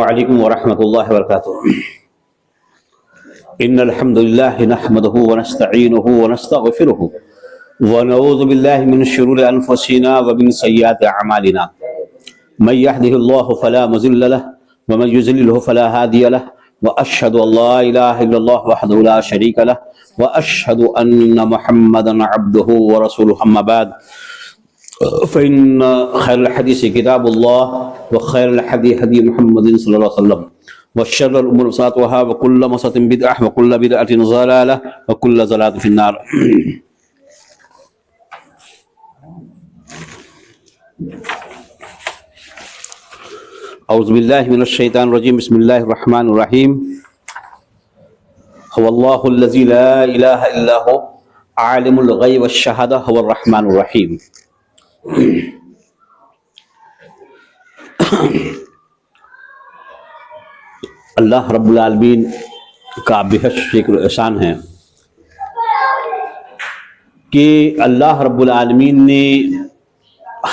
علیکم ورحمۃ اللہ وبرکاتہ۔ ان الحمد للہ نحمده ونستعینه ونستغفره ونعوذ باللہ من شرور انفسنا ومن سیئات اعمالنا من يهده الله فلا مضل له ومن يضلل فلا هادي له واشهد ان لا اله الا الله وحده لا شريك له واشهد ان محمدا عبده ورسوله اما بعد فإن خير الحديث كتاب الله وخير الهدي هدي محمد صلى الله عليه وسلم وشر الأمور محدثاتها وكل محدثة بدعة وكل بدعة ضلالة وكل ضلالة في النار۔ أعوذ بالله من الشيطان الرجيم، بسم الله الرحمن الرحيم۔ هو الله الذي لا إله إلا هو عالم الغيب والشهادة هو الرحمن الرحيم۔ اللہ رب العالمین کا بہت شکر و احسان ہے کہ اللہ رب العالمین نے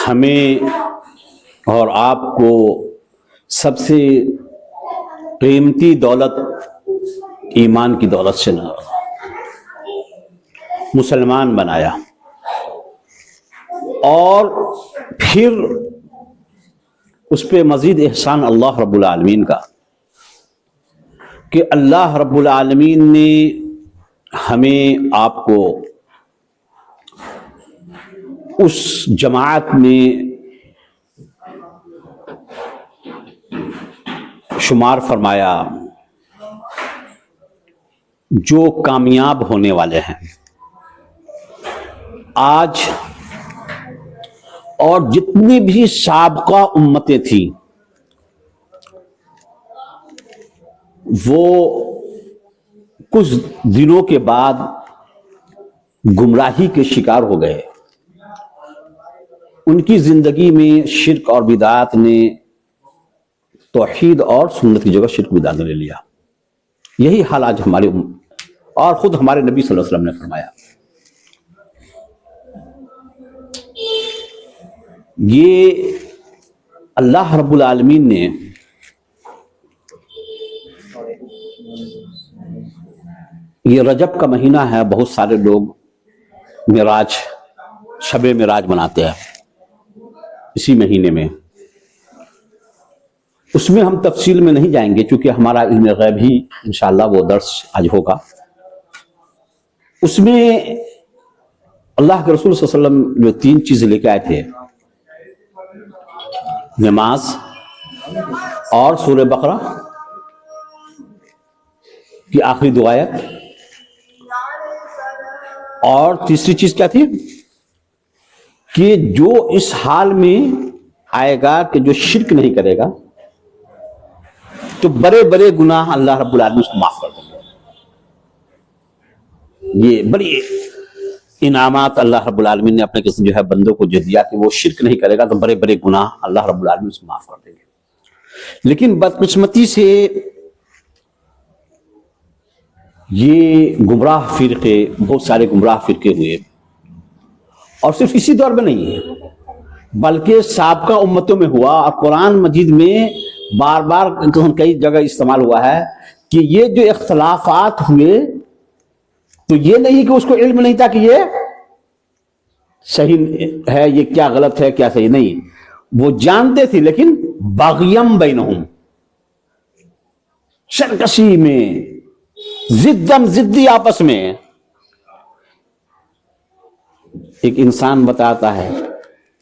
ہمیں اور آپ کو سب سے قیمتی دولت ایمان کی دولت سے مسلمان بنایا، اور پھر اس پہ مزید احسان اللہ رب العالمین کا کہ اللہ رب العالمین نے ہمیں آپ کو اس جماعت میں شمار فرمایا جو کامیاب ہونے والے ہیں۔ آج اور جتنی بھی سابقہ امتیں تھیں وہ کچھ دنوں کے بعد گمراہی کے شکار ہو گئے۔ ان کی زندگی میں شرک اور بدعات نے توحید اور سنت کی جگہ شرک بدعات نے لے لیا۔ یہی حال آج ہمارے اور خود ہمارے نبی صلی اللہ علیہ وسلم نے فرمایا۔ یہ اللہ رب العالمین نے یہ رجب کا مہینہ ہے، بہت سارے لوگ معراج شب معراج مناتے ہیں اسی مہینے میں۔ اس میں ہم تفصیل میں نہیں جائیں گے چونکہ ہمارا علم غیب ہی انشاءاللہ وہ درس آج ہوگا۔ اس میں اللہ کے رسول صلی اللہ علیہ وسلم جو 3 چیزیں لے کے آئے تھے، نماز اور سورہ بقرہ کی آخری 2 آیت، اور تیسری چیز کیا تھی کہ جو اس حال میں آئے گا کہ جو شرک نہیں کرے گا تو بڑے بڑے گناہ اللہ رب العالمین اس کو معاف کر دیں گے۔ یہ بڑی انعامات اللہ رب العالمین نے اپنے قسم جو ہے بندوں کو جو دیا کہ وہ شرک نہیں کرے گا تو بڑے بڑے گناہ اللہ رب العالمین اس کو معاف کر دیں گے۔ لیکن بدقسمتی سے یہ گمراہ فرقے، بہت سارے گمراہ فرقے ہوئے، اور صرف اسی دور میں نہیں ہے بلکہ سابقہ امتوں میں ہوا، اور قرآن مجید میں بار بار کئی جگہ استعمال ہوا ہے کہ یہ جو اختلافات ہوئے تو یہ نہیں کہ اس کو علم نہیں تھا کہ یہ صحیح ہے، یہ کیا غلط ہے کیا صحیح نہیں، وہ جانتے تھے لیکن بغیم بینہم، سرکشی میں، ضدی آپس میں۔ ایک انسان بتاتا ہے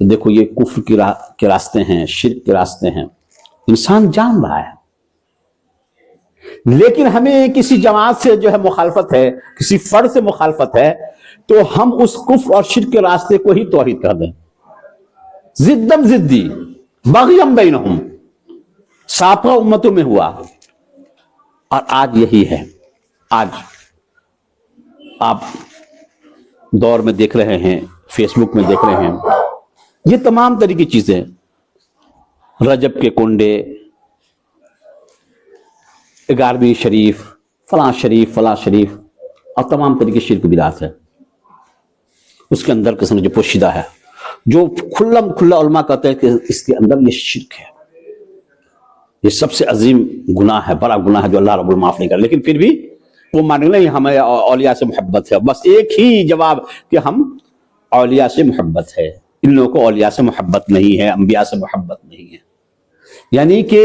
کہ دیکھو یہ کفر کے راستے ہیں، شرک کے راستے ہیں، انسان جان رہا ہے، لیکن ہمیں کسی جماعت سے جو ہے مخالفت ہے، کسی فرد سے مخالفت ہے تو ہم اس کفر اور شرک کے راستے کو ہی توحید کر دیں۔ ضدی بغیم بینہم سابقہ امتوں میں ہوا، اور آج یہی ہے۔ آج آپ دور میں دیکھ رہے ہیں، فیس بک میں دیکھ رہے ہیں، یہ تمام طرح کی چیزیں، رجب کے کنڈے، 11ویں شریف، فلاں شریف فلاں شریف، اور تمام طرح کی شرک بدعات ہے۔ اس کے اندر قسم جو پوشیدہ ہے، جو کھلا علماء کہتے ہیں کہ اس کے اندر یہ شرک ہے، یہ سب سے عظیم گناہ ہے، بڑا گناہ ہے جو اللہ رب المعاف نہیں کر، لیکن پھر بھی وہ مان لیں ہمیں اولیاء سے محبت ہے، بس ایک ہی جواب کہ ہم اولیاء سے محبت ہے، ان لوگوں کو اولیاء سے محبت نہیں ہے، انبیاء سے محبت نہیں ہے۔ یعنی کہ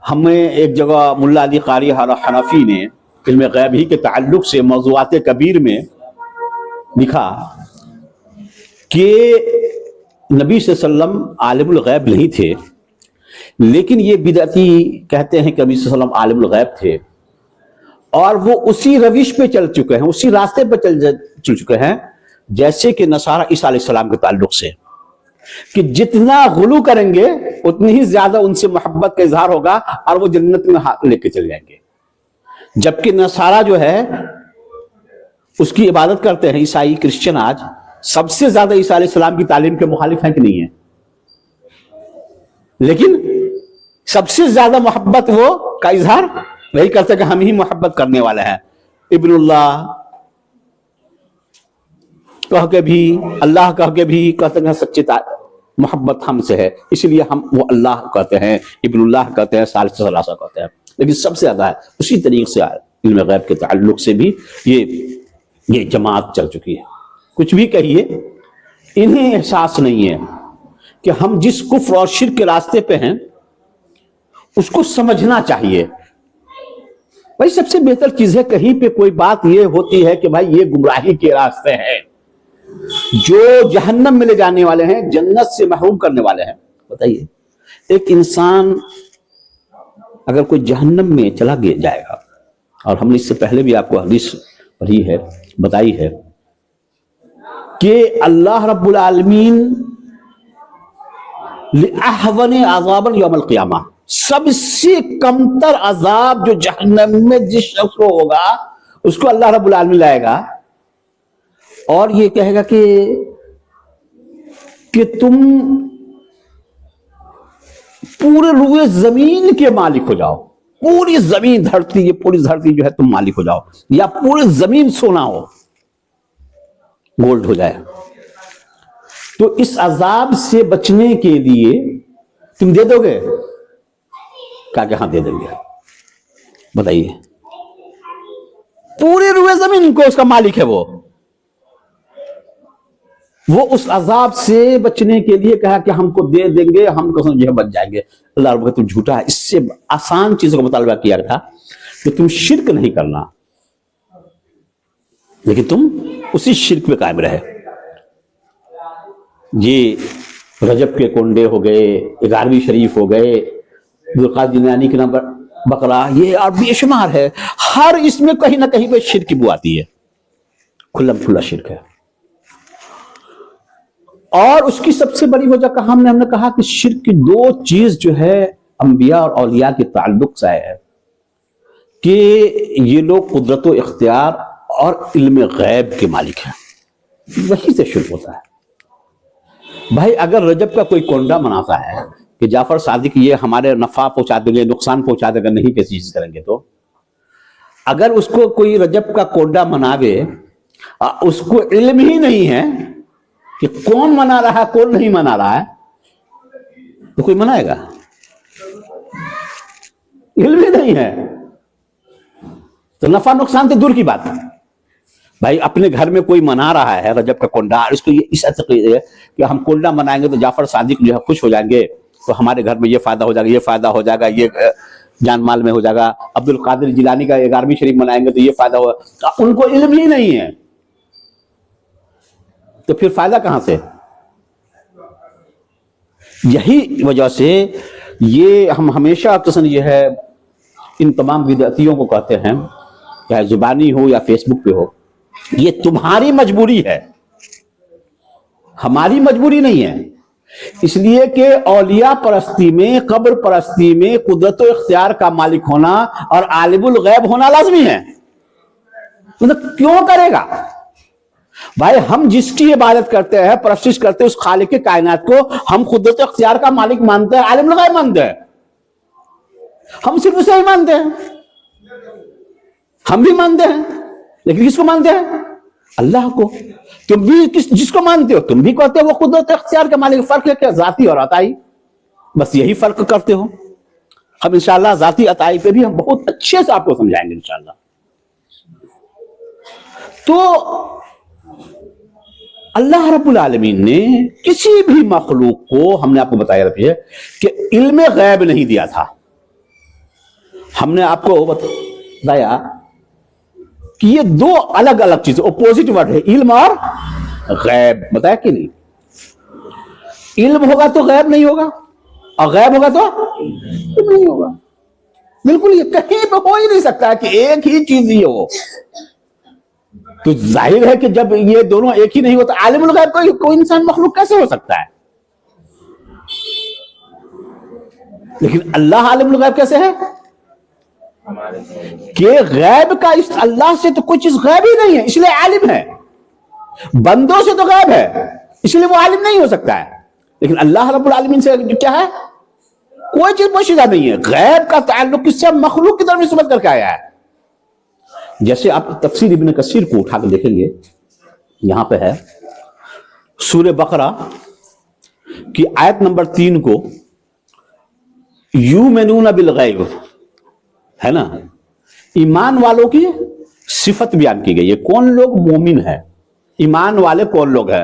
ہمیں ایک جگہ ملا علی قاری حنفی نے علم غیب ہی کے تعلق سے موضوعات کبیر میں لکھا کہ نبی صلی اللہ علیہ وسلم عالم الغیب نہیں تھے، لیکن یہ بدعتی کہتے ہیں کہ نبی صلی اللہ علیہ وسلم عالم الغیب تھے، اور وہ اسی روش پہ چل چکے ہیں، اسی راستے پہ چل چکے ہیں جیسے کہ نصارہ عیسیٰ علیہ السلام کے تعلق سے، کہ جتنا غلو کریں گے اتنی ہی زیادہ ان سے محبت کا اظہار ہوگا اور وہ جنت میں لے کے چل جائیں گے۔ جبکہ نصارہ جو ہے اس کی عبادت کرتے ہیں، عیسائی کرسچن آج سب سے زیادہ عیسیٰ علیہ السلام کی تعلیم کے مخالف ہیں کہ نہیں ہیں، لیکن سب سے زیادہ محبت وہ کا اظہار وہی کرتے کہ ہم ہی محبت کرنے والے ہیں، ابن اللہ کہہ کے بھی، اللہ کہہ کے بھی کہتے ہیں سچی محبت ہم سے ہے، اس لیے ہم وہ اللہ کہتے ہیں، ابن اللہ کہتے ہیں، ثالث ثلاثہ کہتے ہیں، لیکن سب سے زیادہ ہے اسی طریقے سے علم غیب کے تعلق سے بھی یہ جماعت چل چکی ہے۔ کچھ بھی کہیے، انہیں احساس نہیں ہے کہ ہم جس کفر اور شرک کے راستے پہ ہیں اس کو سمجھنا چاہیے۔ بھائی سب سے بہتر چیز ہے کہیں پہ کوئی بات یہ ہوتی ہے کہ بھائی یہ گمراہی کے راستے ہیں جو جہنم میں لے جانے والے ہیں، جنت سے محروم کرنے والے ہیں۔ بتائیے ایک انسان اگر کوئی جہنم میں چلا جائے گا، اور ہم نے اس سے پہلے بھی آپ کو حدیث پڑھی ہے، بتائی ہے کہ اللہ رب العالمین لأحون عذابا یوم القیامہ، سب سے کمتر عذاب جو جہنم میں جس شخص کو ہوگا اس کو اللہ رب العالمین لائے گا، اور یہ کہے گا کہ تم پورے روئے زمین کے مالک ہو جاؤ، پوری زمین دھرتی، یہ پوری دھرتی جو ہے تم مالک ہو جاؤ، یا پوری زمین سونا ہو، گولڈ ہو جائے، تو اس عذاب سے بچنے کے لیے تم دے دو گے؟ کہا کہ ہاں دے دیں گے۔ بتائیے پورے روئے زمین کو اس کا مالک ہے، وہ اس عذاب سے بچنے کے لیے کہا کہ ہم کو دے دیں گے، ہم کو جو ہے بچ جائیں گے۔ اللہ رب تم جھوٹا ہے، اس سے آسان چیزوں کا مطالبہ کیا تھا کہ تم شرک نہیں کرنا، لیکن تم اسی شرک پہ قائم رہے۔ یہ رجب کے کنڈے ہو گئے، 11ویں شریف ہو گئے، عبدالقادر جیلانی کے نام پر بقرہ، یہ اور بے شمار ہے، ہر اس میں کہیں نہ کہیں پہ شرک کی بو آتی ہے، کھلم کھلا شرک ہے۔ اور اس کی سب سے بڑی وجہ ہم نے کہا کہ شرک کی دو چیز جو ہے انبیاء اور اولیاء کے تعلق سے ہے کہ یہ لوگ قدرت و اختیار اور علم غیب کے مالک ہیں، وہی سے شرک ہوتا ہے۔ بھائی اگر رجب کا کوئی کونڈا مناتا ہے کہ جعفر صادق یہ ہمارے نفع پہنچا دیں گے، نقصان پہنچا دیں گے، نہیں کسی چیز کریں گے، تو اگر اس کو کوئی رجب کا کونڈا مناوے، اس کو علم ہی نہیں ہے کہ کون منا رہا ہے کون نہیں منا رہا ہے، تو کوئی منائے گا؟ علم ہی نہیں ہے تو نفع نقصان تو دور کی بات ہے۔ بھائی اپنے گھر میں کوئی منا رہا ہے رجب کا کونڈا، اس کو یہ اس عقیدے ہے کہ ہم کونڈا منائیں گے تو جعفر صادق جو ہے خوش ہو جائیں گے، تو ہمارے گھر میں یہ فائدہ ہو جائے گا، یہ فائدہ ہو جائے گا، یہ جان مال میں ہو جائے گا، عبدالقادر جیلانی کا 11ویں شریف منائیں گے تو یہ فائدہ ہوگا، ان کو علم ہی نہیں ہے، تو پھر فائدہ کہاں سے؟ یہی وجہ سے یہ ہم ہمیشہ قسم یہ ہے ان تمام بدعتیوں کو کہتے ہیں، چاہے زبانی ہو یا فیس بک پہ ہو، یہ تمہاری مجبوری ہے، ہماری مجبوری نہیں ہے، اس لیے کہ اولیاء پرستی میں، قبر پرستی میں قدرت و اختیار کا مالک ہونا اور عالم الغیب ہونا لازمی ہے۔ مطلب کیوں کرے گا؟ بھائی ہم جس کی عبادت کرتے ہیں، پرستش کرتے ہیں، اس خالق کے کائنات کو ہم قدرت و اختیار کا مالک مانتے ہیں، عالم الغیب مانتے ہیں، ہم صرف اسے ہی مانتے ہیں، ہم بھی مانتے ہیں، لیکن کس کو مانتے ہیں؟ اللہ کو۔ تم بھی جس کو مانتے ہو تم بھی کہتے ہو وہ قدرت اختیار کا مالک، فرق ہے کیا؟ ذاتی اور عطائی، بس یہی فرق کرتے ہو۔ ہم انشاءاللہ ذاتی عطائی پہ بھی ہم بہت اچھے سے آپ کو سمجھائیں گے انشاءاللہ. تو اللہ رب العالمین نے کسی بھی مخلوق کو، ہم نے آپ کو بتایا ہے کہ علم غیب نہیں دیا تھا. ہم نے آپ کو بتایا کہ یہ دو الگ الگ چیزیں، اپوزٹ ورڈ ہے، علم اور غیب. بتایا کہ نہیں؟ علم ہوگا تو غیب نہیں ہوگا، اور غیب ہوگا تو علم نہیں ہوگا. بالکل یہ کہیں پہ ہو ہی نہیں سکتا کہ ایک ہی چیز ہی ہو. تو ظاہر ہے کہ جب یہ دونوں ایک ہی نہیں ہوتا، عالم الغیب کوئی انسان مخلوق کیسے ہو سکتا ہے؟ لیکن اللہ عالم الغیب کیسے ہے کہ غیب کا اللہ سے تو کوئی چیز غیب ہی نہیں ہے، اس لیے عالم ہے. بندوں سے تو غیب ہے، اس لیے وہ عالم نہیں ہو سکتا ہے. لیکن اللہ رب العالمین سے کیا ہے؟ کوئی چیز پوشیدہ نہیں ہے. غیب کا تعلق کس سے؟ مخلوق کی طرف نسبت کر کے آیا ہے. جیسے آپ تفسیر ابن کثیر کو اٹھا کے دیکھیں گے، یہاں پہ ہے سورہ بقرہ کی آیت نمبر 3 کو، یؤمنون بالغیب ہے نا، ایمان والوں کی صفت بیان کی گئی ہے. کون لوگ مومن ہے؟ ایمان والے کون لوگ ہیں؟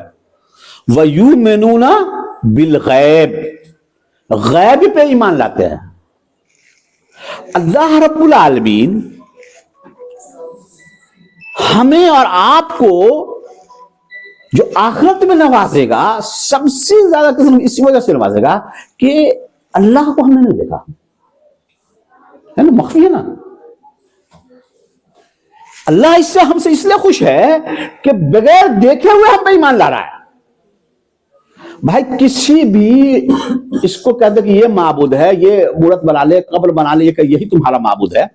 وَيُؤْمِنُونَ بِالْغَیب، غیب پہ ایمان لاتے ہیں. اللہ رب العالمین ہمیں اور آپ کو جو آخرت میں نوازے گا، سب سے زیادہ قسم اسی وجہ سے نوازے گا کہ اللہ کو ہم نے نہیں دیکھا ہے نا، مخفی ہے نا. اللہ اس سے ہم سے اس لیے خوش ہے کہ بغیر دیکھے ہوئے ہم پہ ایمان لا رہا ہے. بھائی کسی بھی اس کو کہتے کہ یہ معبود ہے، یہ مورت بنا لے، قبر بنا لے، یہی تمہارا معبود ہے،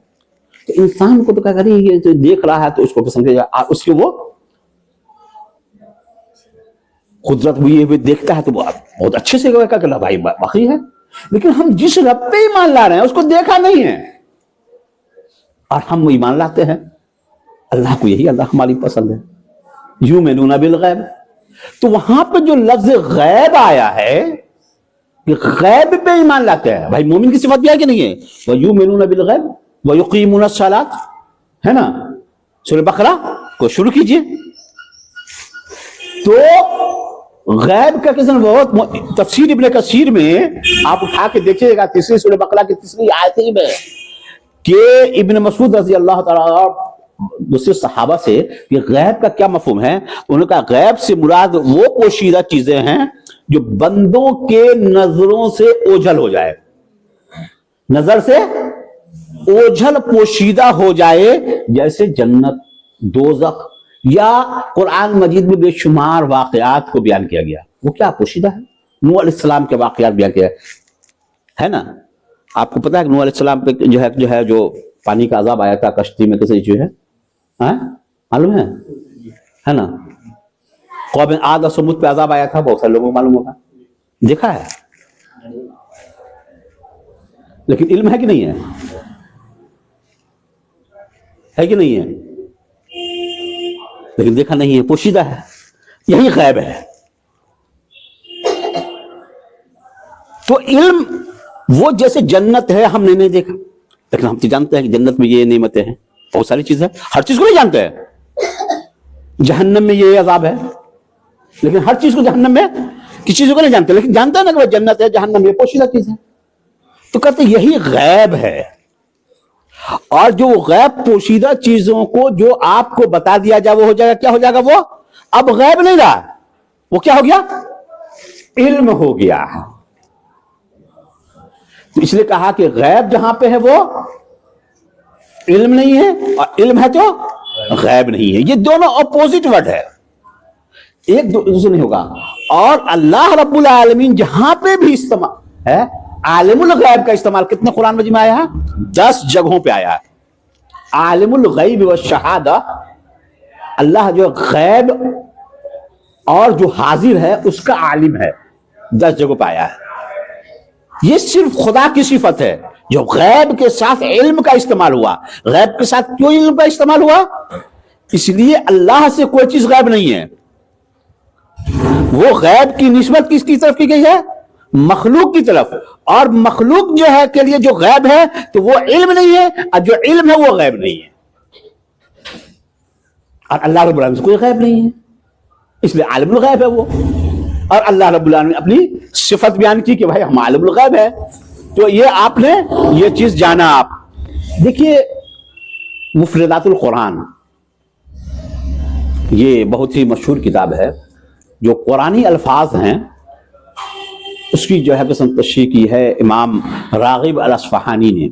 تو انسان کو تو کہا کرے یہ جو دیکھ رہا ہے تو اس کو سمجھے گا، اس کی وہ قدرت بھی یہ بھی دیکھتا ہے تو بہت اچھے سے کہا کہ بھائی باقی ہے. لیکن ہم جس رب پہ ایمان لا رہے ہیں اس کو دیکھا نہیں ہے، اور ہم ایمان لاتے ہیں اللہ کو. یہی اللہ ہماری پسند ہے، یؤمنون بالغیب. تو وہاں پہ جو لفظ غیب آیا ہے کہ غیب پہ ایمان لاتے ہیں. بھائی مومن کی صفت بھی ہے کہ نہیں ہے؟ وَيُؤْمِنُونَ بِالْغَیب وَيُقِیمُونَ الصَّلَاةَ ہے نا. سورہ بقرہ کو شروع کیجئے. تو غیب کا قسم بہت تفسیر ابن کثیر میں آپ اٹھا کے دیکھیے گا، تیسری سورہ بقرہ کی تیسری آیت میں کہ ابن مسعود رضی اللہ تعالیٰ دوسرے صحابہ سے کہ غیب کا کیا مفہوم ہے. انہوں نے کہا غیب سے مراد وہ پوشیدہ چیزیں ہیں جو بندوں کے نظروں سے اوجھل ہو جائے، نظر سے اوجھل پوشیدہ ہو جائے، جیسے جنت، دوزخ، یا قرآن مجید میں بے شمار واقعات کو بیان کیا گیا. وہ کیا پوشیدہ ہے؟ نوح علیہ السلام کے واقعات بیان کیا ہے نا. آپ کو پتا ہے کہ نوح علیہ السلام پہ جو پانی کا عذاب آیا تھا کشتی میں، کیسے جو ہے معلوم ہے نا. قوم عاد اور سمود پہ عذاب آیا تھا، بہت سارے لوگوں کو معلوم ہوگا، دیکھا ہے. لیکن علم ہے کہ نہیں ہے کہ نہیں ہے؟ لیکن دیکھا نہیں ہے، پوشیدہ ہے. یہی غیب ہے. تو علم وہ جیسے جنت ہے، ہم نے نہیں دیکھا، لیکن ہم تو جانتے ہیں کہ جنت میں یہ نعمتیں ہیں، بہت ساری چیزیں. ہر چیز کو نہیں جانتے ہیں. جہنم میں یہ عذاب ہے، لیکن ہر چیز کو جہنم میں کسی چیز کو نہیں جانتے، لیکن جانتے ہیں نا کہ وہ جنت ہے، جہنم یہ پوشیدہ چیز ہے. تو کہتے ہیں یہی غیب ہے. اور جو غیب پوشیدہ چیزوں کو جو آپ کو بتا دیا جائے وہ ہو جائے گا. کیا ہو جائے گا؟ وہ اب غیب نہیں رہا، وہ کیا ہو گیا؟ علم ہو گیا. تو اس لیے کہا کہ غیب جہاں پہ ہے وہ علم نہیں ہے، اور علم ہے تو غیب نہیں ہے. یہ دونوں اپوزٹ ورڈ ہے، ایک دوسرے نہیں ہوگا. اور اللہ رب العالمین جہاں پہ بھی استعمال ہے عالم الغیب کا استعمال کتنے قرآن مجید میں آیا ہے؟ 10 جگہوں پہ آیا ہے. عالم الغیب والشہادہ، اللہ جو غیب اور جو حاضر ہے اس کا عالم ہے، 10 جگہوں پہ آیا ہے. یہ صرف خدا کی صفت ہے جو غیب کے ساتھ علم کا استعمال ہوا. غیب کے ساتھ کیوں علم کا استعمال ہوا؟ اس لیے اللہ سے کوئی چیز غیب نہیں ہے. وہ غیب کی نسبت کس کی طرف کی گئی ہے؟ مخلوق کی طرف، اور مخلوق جو ہے کے لیے جو غیب ہے تو وہ علم نہیں ہے، اور جو علم ہے وہ غیب نہیں ہے، اور اللہ رب العالمین سے کوئی غیب نہیں ہے، اس لیے عالم الغیب ہے وہ. اور اللہ رب العالمین نے اپنی صفت بیان کی کہ بھائی ہم عالم الغیب ہے. تو یہ آپ نے یہ چیز جانا. آپ دیکھیے مفردات القرآن، یہ بہت ہی مشہور کتاب ہے، جو قرآنی الفاظ ہیں اس کی جو ہے قسم تشریح کی ہے امام راغب الاصفہانی نے.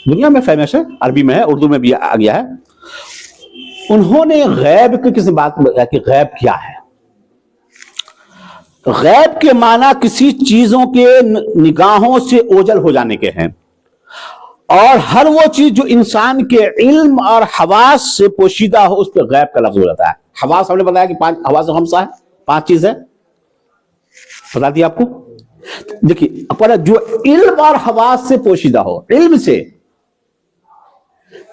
دنیا میں فیمس ہے، عربی میں ہے، اردو میں بھی آ گیا ہے. انہوں نے غیب کی کسی بات میں کہ غیب کیا ہے. غیب کے معنی کسی چیزوں کے نگاہوں سے اوجھل ہو جانے کے ہیں، اور ہر وہ چیز جو انسان کے علم اور حواس سے پوشیدہ ہو اس پہ غیب کا لفظ ہو جاتا ہے. حواس ہم نے بتایا کہ حواس خمسہ ہے، 5 چیزیں بتا دی آپ کو. دیکھیے جو علم اور حواس سے پوشیدہ ہو، علم سے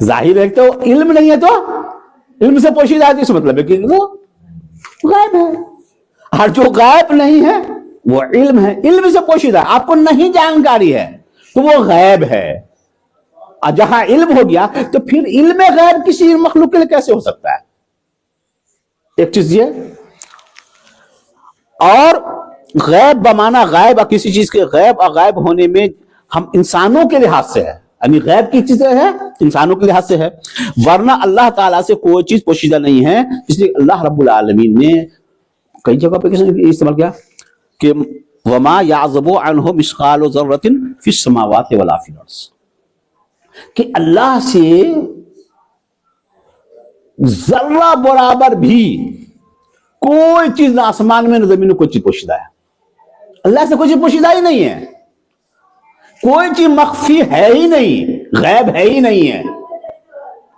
ظاہر ہے تو علم نہیں ہے تو علم سے پوشیدہ ہے، تو اس مطلب ہے کہ وہ غیب ہے. اور جو غائب نہیں ہے وہ علم ہے، علم سے پوشیدہ ہے، آپ کو نہیں جانکاری ہے تو وہ غیب ہے. اور جہاں علم ہو گیا تو پھر علم غیب کسی مخلوق کے لیے کیسے ہو سکتا ہے؟ ایک چیز یہ. اور غیب بمانا غائب، اور کسی چیز کے غیب اور غائب ہونے میں ہم انسانوں کے لحاظ سے ہے، یعنی غیب کی چیزیں ہے انسانوں کے لحاظ سے ہے، ورنہ اللہ تعالیٰ سے کوئی چیز پوشیدہ نہیں ہے. اس لیے اللہ رب العالمین نے کئی جگہ پہ کس نے استعمال کیا کہ وما یعزب عنہ مثقال ذرۃ فی السماوات ولا فی الارض، کہ اللہ سے ذرہ برابر بھی کوئی چیز نہ آسمان میں نہ زمین میں کوئی چیز پوشیدہ ہے. اللہ سے کوئی چیز پوشیدہ ہی نہیں ہے، کوئی چیز مخفی ہے ہی نہیں، غیب ہے ہی نہیں ہے.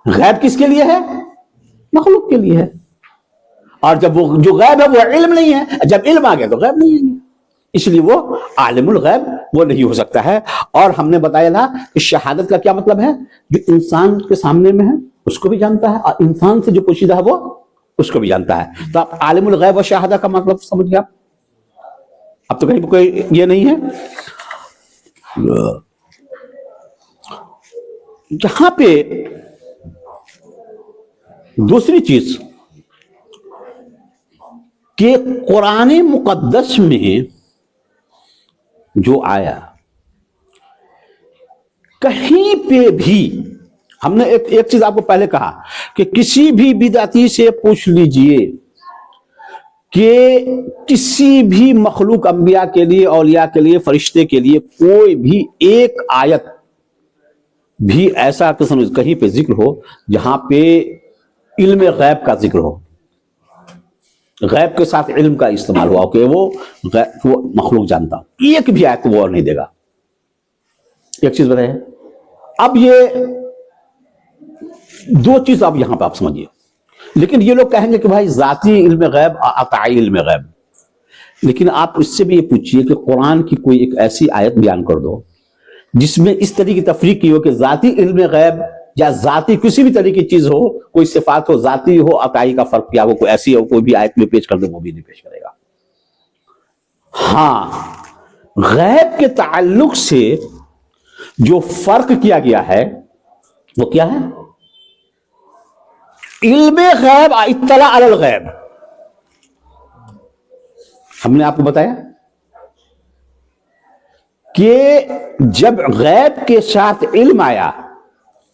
غیب کس کے لیے ہے؟ مخلوق کے لیے ہے. اور جب وہ جو غیب ہے وہ علم نہیں ہے، جب علم آ گیا تو غیب نہیں ہے، اس لیے وہ عالم الغیب وہ نہیں ہو سکتا ہے. اور ہم نے بتایا تھا کہ شہادت کا کیا مطلب ہے؟ جو انسان کے سامنے میں ہے اس کو بھی جانتا ہے، اور انسان سے جو پوشیدہ ہے وہ اس کو بھی جانتا ہے. تو آپ عالم الغیب و شہادت کا مطلب سمجھ گئے. اب تو کہیں کوئی یہ نہیں ہے. یہاں پہ دوسری چیز کہ قرآن مقدس میں جو آیا کہیں پہ بھی ہم نے ایک چیز آپ کو پہلے کہا کہ کسی بھی بدعتی سے پوچھ لیجئے کہ کسی بھی مخلوق انبیاء کے لیے، اولیاء کے لیے، فرشتے کے لیے کوئی بھی ایک آیت بھی ایسا قسم کہیں پہ ذکر ہو جہاں پہ علم غیب کا ذکر ہو، غیب کے ساتھ علم کا استعمال ہوا کہ وہ مخلوق جانتا، ایک بھی آیت وہ اور نہیں دے گا. ایک چیز بتائیے. اب یہ دو چیز اب یہاں پہ آپ سمجھیے. لیکن یہ لوگ کہیں گے کہ بھائی ذاتی علم غیب، عطائی علم غیب. لیکن آپ اس سے بھی یہ پوچھئے کہ قرآن کی کوئی ایک ایسی آیت بیان کر دو جس میں اس طرح کی تفریق کی ہو کہ ذاتی علم غیب یا ذاتی کسی بھی طرح کی چیز ہو، کوئی صفات ہو، ذاتی ہو، عطائی کا فرق کیا وہ کوئی ایسی ہو، کوئی بھی آیت میں پیش کر دے وہ بھی نہیں پیش کرے گا. ہاں غیب کے تعلق سے جو فرق کیا گیا ہے وہ کیا ہے؟ علم غیب، اطلاع علی الغیب. ہم نے آپ کو بتایا کہ جب غیب کے ساتھ علم آیا،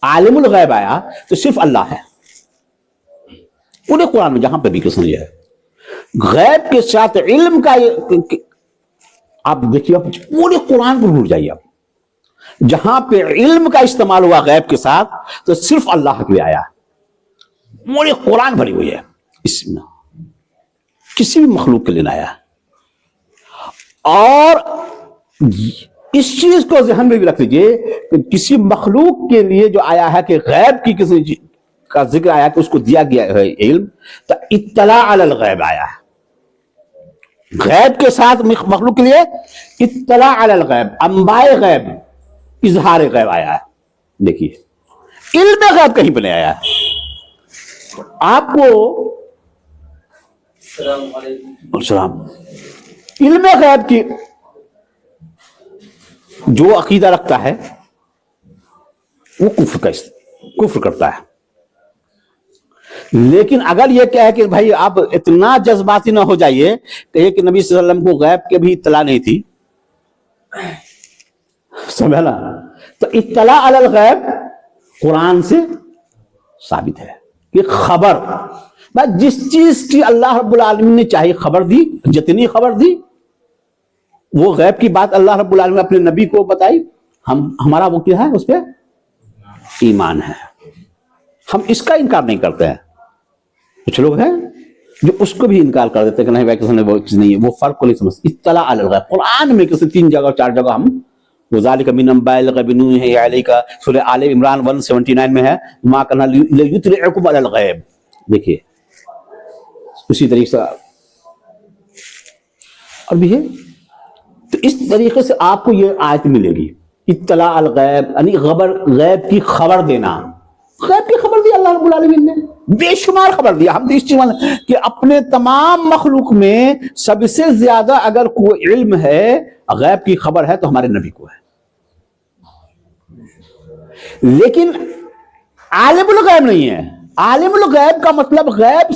عالم الغیب آیا، تو صرف اللہ ہے. پورے قرآن میں جہاں پہ بھی قسم یہ ہے غیب کے ساتھ علم کا، آپ دیکھیے پورے قرآن کو ڈھونڈ جائیے، آپ جہاں پہ علم کا استعمال ہوا غیب کے ساتھ تو صرف اللہ کے لیے آیا. پورے قرآن بھری ہوئی ہے، اس میں کسی بھی مخلوق کے لیے نہ آیا. اور اس چیز کو ذہن میں بھی رکھ لیجئے کہ کسی مخلوق کے لیے جو آیا ہے کہ غیب کی کسی کا ذکر آیا کہ اس کو دیا گیا ہے علم، تو اطلاع علی الغیب آیا ہے. غیب کے ساتھ مخلوق کے لیے اطلاع علی الغیب، انباء غیب، اظہار غیب آیا ہے. دیکھیے علم غیب کہیں پہ نہیں آیا ہے. آپ کو السلام علم غیب کی جو عقیدہ رکھتا ہے وہ کفر کرتا ہے. لیکن اگر یہ کہے کہ بھائی آپ اتنا جذباتی نہ ہو جائیے کہ نبی صلی اللہ علیہ وسلم کو غیب کے بھی اطلاع نہیں تھی، سمجھا نا؟ تو اطلاع علی الغیب قرآن سے ثابت ہے کہ خبر، جس چیز کی اللہ رب العالمین نے چاہیے خبر دی، جتنی خبر دی وہ غیب کی بات اللہ رب العالمین نے اپنے نبی کو بتائی، ہمارا وہ کیا ہے؟ اس پہ ایمان ہے. ہم اس کا انکار نہیں کرتے ہیں. کچھ لوگ ہیں جو اس کو بھی انکار کر دیتے ہیں کہ نہیں بھائی کسی نے وہ چیز نہیں ہے. وہ فرق کو نہیں سمجھتے. اطلاع علی الغیب قرآن میں کسی 3 جگہ 4 جگہ ہم وذالک من انباء الغیب نوحیہ الیک، سورہ آل عمران 179 میں ہے ما کان لیطلعکم علی الغیب. دیکھیے اسی طریقے سے اور بھی ہے. تو اس طریقے سے آپ کو یہ آیت ملے گی اطلاع الغیب، یعنی غیب کی خبر دینا. غیب کی خبر دی اللہ رب العالمین نے، بے شمار خبر دیا. ہم اس چیز کہ اپنے تمام مخلوق میں سب سے زیادہ اگر کوئی علم ہے، غیب کی خبر ہے تو ہمارے نبی کو ہے. لیکن عالم الغیب نہیں ہے. عالم الغیب کا مطلب غیب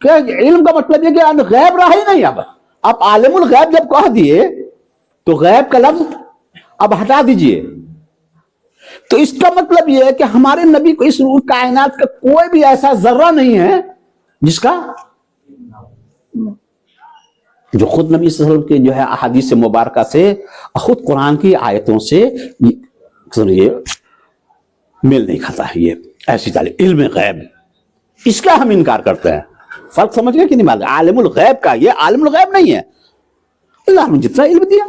کا علم کا مطلب یہ کہ غیب رہا ہی نہیں. اب آپ عالم الغیب جب کہہ دیے تو غیب کا لفظ اب ہٹا دیجئے. تو اس کا مطلب یہ ہے کہ ہمارے نبی کو اس کائنات کا کوئی بھی ایسا ذرہ نہیں ہے جس کا، جو خود نبی صلی اللہ علیہ وسلم کے جو ہے احادیث مبارکہ سے، خود قرآن کی آیتوں سے یہ میل نہیں کھاتا ہے. یہ ایسی تعلیم علم غیب، اس کا ہم انکار کرتے ہیں. فرق سمجھ گئے کہ نہیں بات؟ عالم الغیب کا، یہ عالم الغیب نہیں ہے. اللہ نے جتنا علم دیا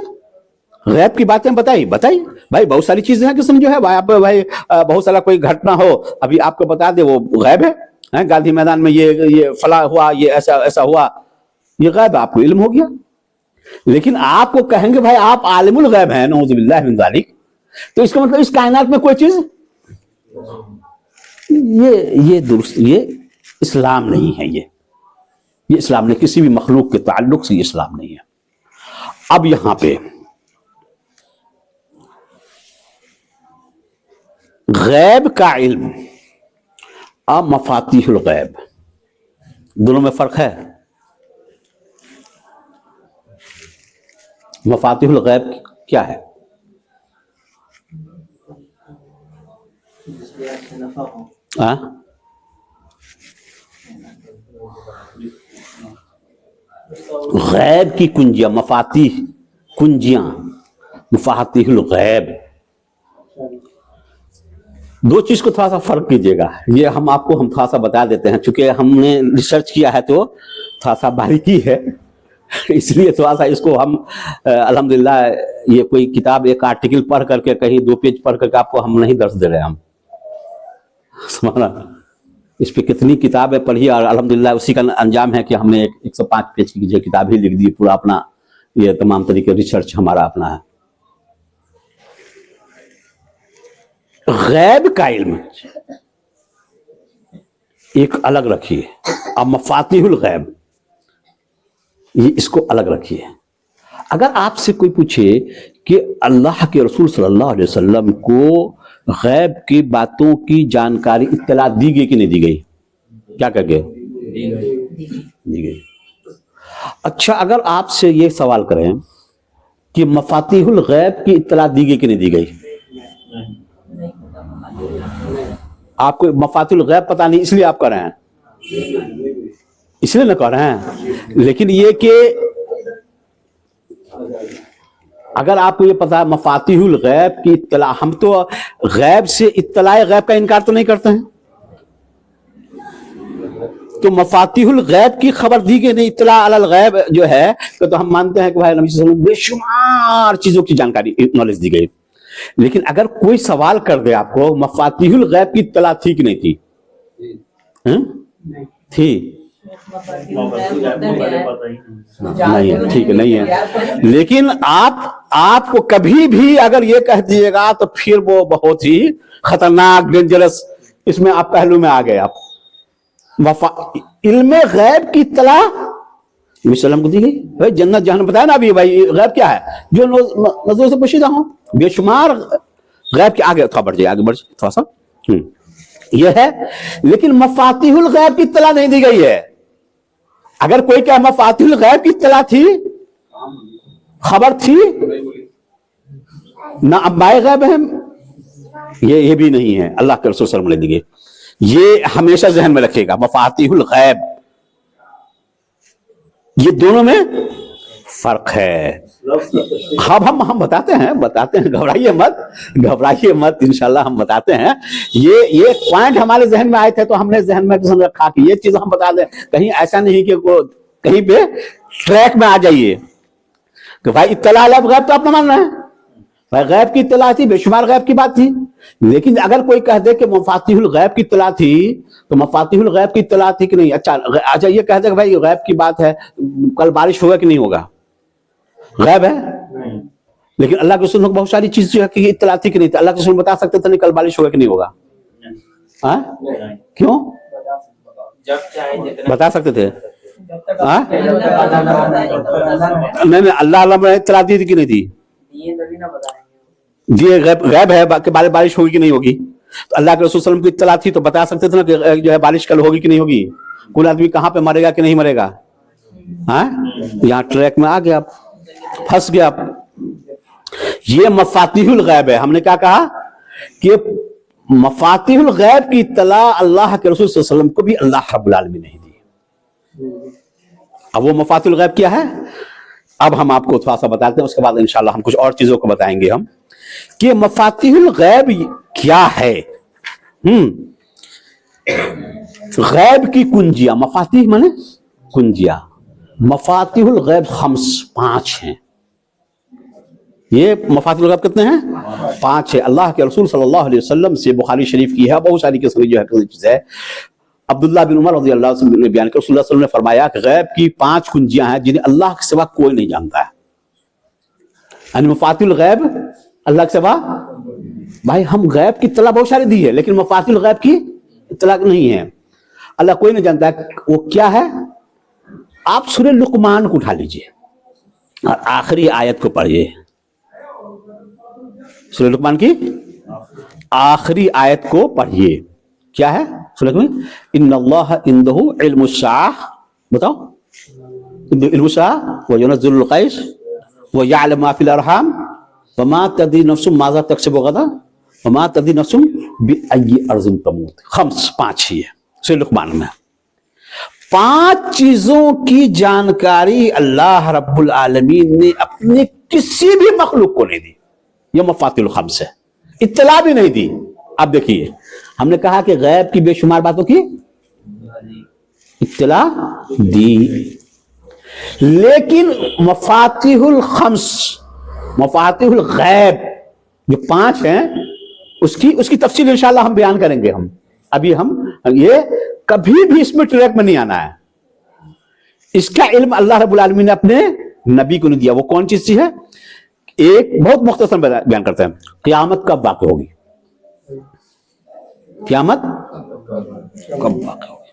غیب کی باتیں بتائی بھائی بہت ساری چیزیں ہیں قسم جو ہے بھائی بہت سارا کوئی گھٹنا ہو ابھی آپ کو بتا دے وہ غیب ہے. گاندھی میدان میں یہ فلاں ہوا، یہ ایسا ہوا، یہ غیب آپ کو علم ہو گیا. لیکن آپ کو کہیں گے بھائی آپ عالم الغیب ہیں، نعوذ باللہ من ذالک، تو اس کا مطلب اس کائنات میں کوئی چیز یہ درست، یہ اسلام نہیں ہے. یہ اسلام نہیں، کسی بھی مخلوق کے تعلق سے یہ اسلام نہیں ہے. اب یہاں پہ غیب کا علم اور مفاتیح الغیب دونوں میں فرق ہے. مفاتیح الغیب کیا ہے؟ غیب کی کنجیاں، مفاتیح کنجیاں، مفاتیح الغیب. دو چیز کو تھوڑا سا فرق کیجئے گا. یہ ہم آپ کو تھوڑا سا بتا دیتے ہیں چونکہ ہم نے ریسرچ کیا ہے تو تھوڑا سا باریکی ہے، اس لیے تھوڑا سا اس کو ہم الحمدللہ یہ کوئی کتاب ایک آرٹیکل پڑھ کر کے کہیں 2 پیج پڑھ کر کے آپ کو ہم نہیں درس دے رہے. ہم سمجھنا اس پہ کتنی کتابیں پڑھی اور الحمدللہ اسی کا انجام ہے کہ ہم نے 105 پیج کی جو کتاب ہی لکھ دی. پورا اپنا یہ تمام طریقے ریسرچ ہمارا اپنا ہے. غیب کا علم ایک الگ رکھیے، اب مفاتیح الغیب یہ اس کو الگ رکھیے. اگر آپ سے کوئی پوچھے کہ اللہ کے رسول صلی اللہ علیہ وسلم کو غیب کی باتوں کی جانکاری اطلاع دی گئی کہ نہیں دی گئی؟ کیا کہہ گئے؟ دی گئی. اچھا اگر آپ سے یہ سوال کریں کہ مفاتیح الغیب کی اطلاع دی گئی کہ نہیں دی گئی؟ آپ کو مفاتیح الغیب پتہ نہیں اس لیے آپ کہہ رہے ہیں، اس لیے نہ کہہ رہے ہیں. لیکن یہ کہ اگر آپ کو یہ پتا مفاتیح الغیب کی اطلاع، ہم تو غیب سے اطلاع غیب کا انکار تو نہیں کرتے ہیں، تو مفاتیح الغیب کی خبر دی گئی نہیں، اطلاع علی الغیب جو ہے تو ہم مانتے ہیں کہ بھائی نبی صلی اللہ علیہ وسلم بے شمار چیزوں کی جانکاری نالج دی گئی. لیکن اگر کوئی سوال کر دے آپ کو مفاتیح الغیب کی اطلاع تھی کہ نہیں تھی؟ تھی؟ نہیں، ٹھیک ہے، نہیں ہے. لیکن آپ کو کبھی بھی اگر یہ کہہ دیے گا تو پھر وہ بہت ہی خطرناک ڈینجرس اس میں آپ پہلو میں آ گئے. آپ علم غیب کی اطلاع نبی صلی اللہ علیہ وسلم کو دی گئی. بھائی جنت جہنم بتایا نا ابھی, بھائی غیب کیا ہے جو نظروں سے پوشیدہ ہوں, بے شمار غیب کے. آگے تھوڑا بڑھ جائے, آگے بڑھ تھوڑا سا. یہ ہے, لیکن مفاتیح الغیب کی اطلاع نہیں دی گئی ہے. اگر کوئی کہ مفاتیح الغیب کی اطلاع تھی, خبر تھی, نہ انباء غیب ہیں, یہ بھی نہیں ہے. اللہ کے رسول صلی اللہ علیہ وسلم نے دی گئی. یہ ہمیشہ ذہن میں رکھے گا, مفاتیح الغیب, یہ دونوں میں فرق ہے. اب ہم بتاتے ہیں, گھبرائیے مت, انشاءاللہ ہم بتاتے ہیں. یہ پوائنٹ ہمارے ذہن میں آئے تھے تو ہم نے ذہن میں رکھا کہ یہ چیز ہم بتا دیں. کہیں ایسا نہیں کہ کہیں پہ ٹریک میں آ جائیے کہ بھائی اطلاع غیب تو آپ نہ مان رہے ہیں. بھائی غیب کی اطلاع تھی, بے شمار غیب کی بات تھی, لیکن اگر کوئی کہہ دے کہ مفاتیح الغیب کی اطلاع تھی تو مفاتیح الغیب کی اطلاع تھی کہ نہیں. اچھا یہ کہہ دے کہ بھائی غیب کی بات ہے, کل بارش ہوگا کہ نہیں ہوگا, غیب ہے, لیکن اللہ کے رسول کو بہت ساری چیز جو ہے کہ اطلاع تھی کہ نہیں تھی. اللہ کے رسول بتا سکتے تھے نہیں کل بارش ہوگا کہ نہیں ہوگا, کیوں بتا سکتے تھے؟ نہیں, اللہ میں اطلاع دی تھی کہ نہیں تھی؟ جی غیب ہے کہ بارش ہوگی کہ نہیں ہوگی. تو اللہ کے رسول صلی اللہ علیہ وسلم کی اطلاع تھی تو بتا سکتے تھے نا کہ جو ہے بارش کل ہوگی کہ نہیں ہوگی, کوئی آدمی کہاں پہ مرے گا کہ نہیں مرے گا. یہاں ٹریک میں آ گیا, پھنس گیا. یہ مفاتیح الغیب ہے. ہم نے کیا کہا کہ مفاتیح الغیب کی اطلاع اللہ کے رسول صلی اللہ علیہ وسلم کو بھی اللہ رب العالمین نے دی. اب وہ مفاتیح الغیب کیا ہے, اب ہم آپ کو تھوڑا سا بتاتے ہیں, اس کے بعد انشاءاللہ ہم کچھ اور چیزوں کو بتائیں گے ہم کہ مفاتیح الغیب کیا ہے. غیب کی کنجیاں, مفاتیح مانے کنجیاں, مفاتیح الغیب 5 ہیں. یہ مفاتیح الغیب کتنے ہیں؟ 5 ہے. اللہ کے رسول صلی اللہ علیہ وسلم سے بخاری شریف کی ہے, بہت ساری قسم جو ہے چیز ہے. عبداللہ بن عمر رضی اللہ عنہ نے بیان کیا, رسول اللہ صلی اللہ علیہ وسلم نے فرمایا کہ غیب کی 5 کنجیاں ہیں جنہیں اللہ کے سوا کوئی نہیں جانتا ہے. یعنی مفاتیح الغیب اللہ کے سوا. بھائی ہم غیب کی اطلاع بہت ساری دی ہے, لیکن مفاتیح الغیب کی اطلاع نہیں ہے. اللہ کوئی نہیں جانتا ہے. وہ کیا ہے؟ آپ سورہ لقمان کو اٹھا لیجئے اور آخری آیت کو پڑھیے. سورہ لقمان کی آخری آیت کو پڑھیے. کیا ہے سورہ لقمان؟ ان اللہ عنده علم الساعہ, بتاؤ, علم الساعہ وینزل الغیث ویعلم ما فی الارحام وما تدری نفس ماذا تکسب غدا وما تدری نفس بأی ارض تموت. 5 ہی ہے سورہ لقمان میں. 5 چیزوں کی جانکاری اللہ رب العالمین نے اپنے کسی بھی مخلوق کو نہیں دی. یہ مفاتیح الخمس ہے, اطلاع بھی نہیں دی. اب دیکھیے, ہم نے کہا کہ غیب کی بے شمار باتوں کی اطلاع دی, لیکن مفاتیح الخمس, مفاتیح الغیب جو 5 ہیں, اس کی تفصیل انشاءاللہ ہم بیان کریں گے. ابھی ہم یہ کبھی بھی اس میں ٹریک میں نہیں آنا ہے. اس کا علم اللہ رب العالمین نے اپنے نبی کو نہیں دیا. وہ کون چیز ہے؟ ایک بہت مختصر بیان کرتے ہیں, قیامت کب واقع ہوگی. قیامت کب واقع ہوگی.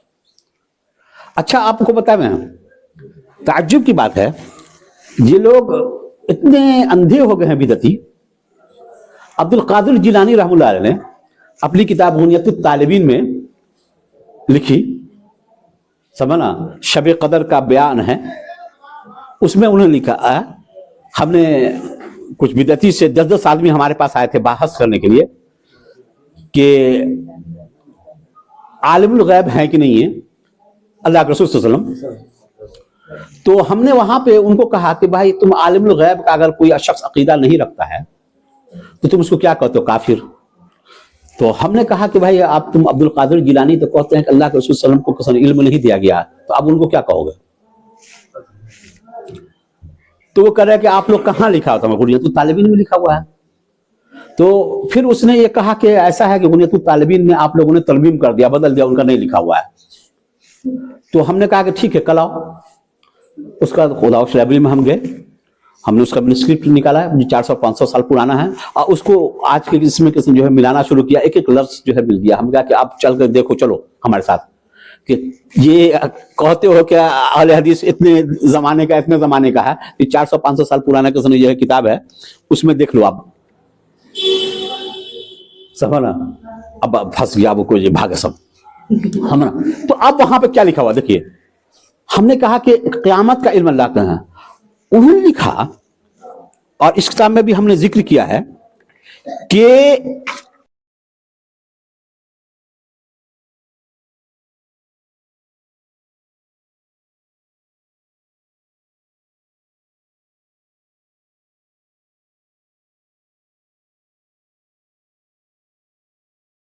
اچھا آپ کو بتا میں تعجب کی بات ہے, یہ لوگ اتنے اندھے ہو گئے ہیں بدعتی. عبد القادر جیلانی رحمہ اللہ علیہ نے اپنی کتاب غنیت الطالبین میں لکھی, سمجھنا, شب قدر کا بیان ہے. اس میں انہوں نے لکھا, ہم نے کچھ بدعتی سے 10 آدمی ہمارے پاس آئے تھے بحث کرنے کے لیے کہ عالم الغیب ہے کہ نہیں ہے اللہ کے رسول صلی اللہ علیہ وسلم. تو ہم نے وہاں پہ ان کو کہا کہ بھائی تم عالم الغیب کا اگر کوئی شخص عقیدہ نہیں رکھتا ہے تو تم اس کو کیا کہتے ہو, کافر. تو ہم نے کہا کہ بھائی آپ تم عبد القادر جیلانی تو کہتے ہیں کہ اللہ کے رسول صلی اللہ علیہ وسلم کو علم نہیں دیا گیا, تو اب ان کو کیا کہو گے؟ تو وہ کہہ رہے کہ آپ لوگ کہاں لکھا ہوتا ہے؟ غنیت الطالبین میں لکھا ہوا ہے. تو پھر اس نے یہ کہا کہ ایسا ہے کہ غنیت الطالبین میں آپ لوگوں نے ترمیم کر دیا, بدل دیا, ان کا نہیں لکھا ہوا ہے. تو ہم نے کہا کہ ٹھیک ہے کل آؤ. اس کا خدا بخش لائبریری میں ہم گئے, ہم نے اس کا مینوسکرپٹ نکالا ہے جو 400-500 سال پرانا ہے, اور اس کو آج کے اس میں جو ہے ملانا شروع کیا, ایک ایک لفظ جو ہے مل گیا. ہم کہا کہ آپ چل کر دیکھو, چلو ہمارے ساتھ. کہ یہ کہتے ہو کہ اہل حدیث اتنے زمانے کا ہے، یہ 400-500 سال پرانا قسم یہ کتاب ہے، اس میں دیکھ لو آپ، سمجھا نا؟ اب پھنس گیا وہ کوئی یہ بھاگ سب، ہم نا؟ تو اب وہاں پہ کیا لکھا ہوا دیکھیے، ہم نے کہا کہ قیامت کا علم اللہ کا ہے، انہوں نے لکھا اور اس کتاب میں بھی ہم نے ذکر کیا ہے کہ